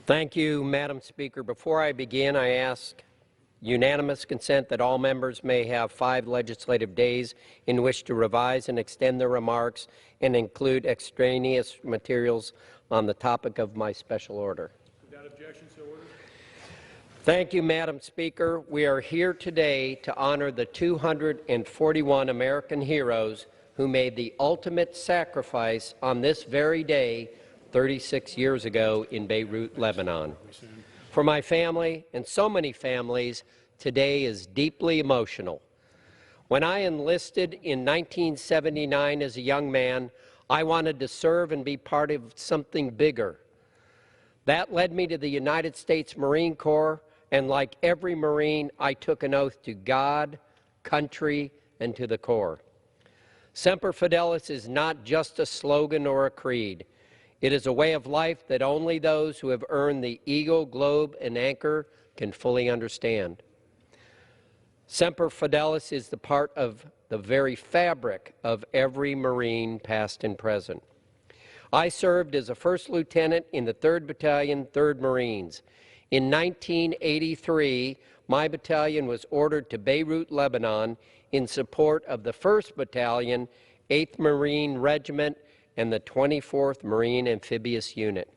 Thank you, Madam Speaker. Before I begin, I ask unanimous consent that all members may have 5 legislative days in which to revise and extend their remarks and include extraneous materials on the topic of my special order. Without objection, so ordered. Thank you, Madam Speaker. We are here today to honor the 241 American heroes who made the ultimate sacrifice on this very day 36 years ago in Beirut, Lebanon. For my family and so many families, today is deeply emotional. When I enlisted in 1979 as a young man, I wanted to serve and be part of something bigger. That led me to the United States Marine Corps, and like every Marine, I took an oath to God, country, and to the Corps. Semper Fidelis is not just a slogan or a creed. It is a way of life that only those who have earned the Eagle, Globe, and Anchor can fully understand. Semper Fidelis is the part of the very fabric of every Marine, past and present. I served as a first lieutenant in the 3rd Battalion, 3rd Marines. In 1983, my battalion was ordered to Beirut, Lebanon, in support of the 1st Battalion, 8th Marine Regiment, and the 24th Marine Amphibious Unit.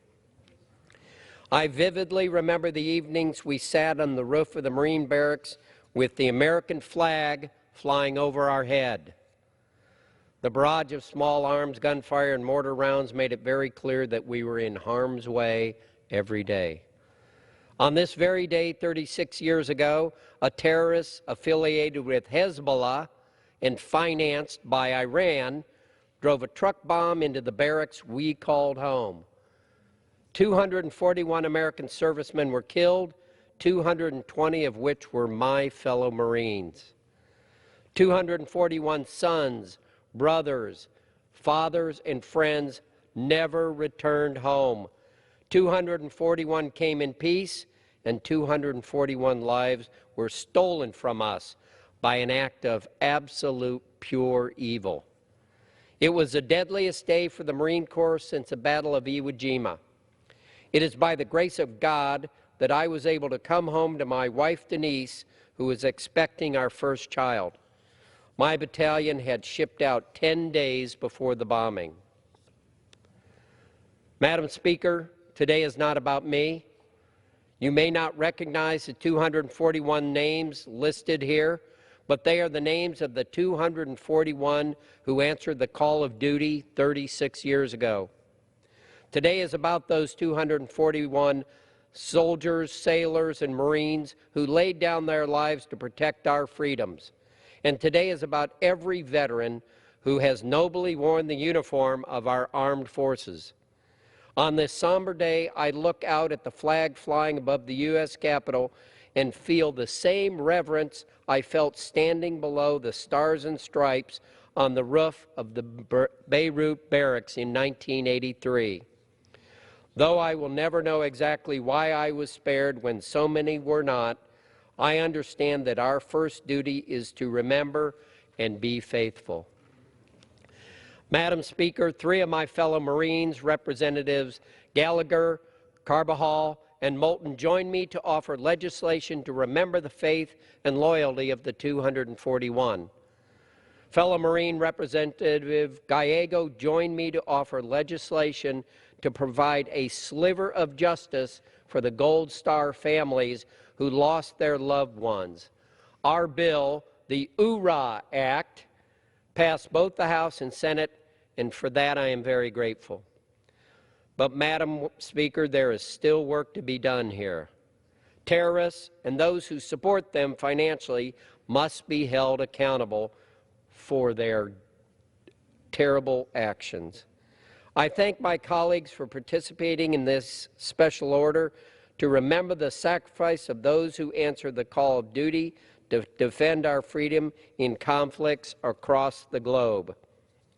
I vividly remember the evenings we sat on the roof of the Marine barracks with the American flag flying over our head. The barrage of small arms, gunfire, and mortar rounds made it very clear that we were in harm's way every day. On this very day, 36 years ago, a terrorist affiliated with Hezbollah and financed by Iran drove a truck bomb into the barracks we called home. 241 American servicemen were killed, 220 of which were my fellow Marines. 241 sons, brothers, fathers, and friends never returned home. 241 came in peace, and 241 lives were stolen from us by an act of absolute pure evil. It was the deadliest day for the Marine Corps since the Battle of Iwo Jima. It is by the grace of God that I was able to come home to my wife, Denise, who was expecting our first child. My battalion had shipped out 10 days before the bombing. Madam Speaker, today is not about me. You may not recognize the 241 names listed here, but they are the names of the 241 who answered the call of duty 36 years ago. Today is about those 241 soldiers, sailors, and Marines who laid down their lives to protect our freedoms. And today is about every veteran who has nobly worn the uniform of our armed forces. On this somber day, I look out at the flag flying above the U.S. Capitol and feel the same reverence I felt standing below the Stars and Stripes on the roof of the Beirut barracks in 1983. Though I will never know exactly why I was spared when so many were not, I understand that our first duty is to remember and be faithful. Madam Speaker, 3 of my fellow Marines, Representatives Gallagher, Carbajal, and Moulton, joined me to offer legislation to remember the faith and loyalty of the 241. Fellow Marine Representative Gallego joined me to offer legislation to provide a sliver of justice for the Gold Star families who lost their loved ones. Our bill, the URA Act, passed both the House and Senate, and for that I am very grateful. But, Madam Speaker, there is still work to be done here. Terrorists and those who support them financially must be held accountable for their terrible actions. I thank my colleagues for participating in this special order to remember the sacrifice of those who answered the call of duty to defend our freedom in conflicts across the globe.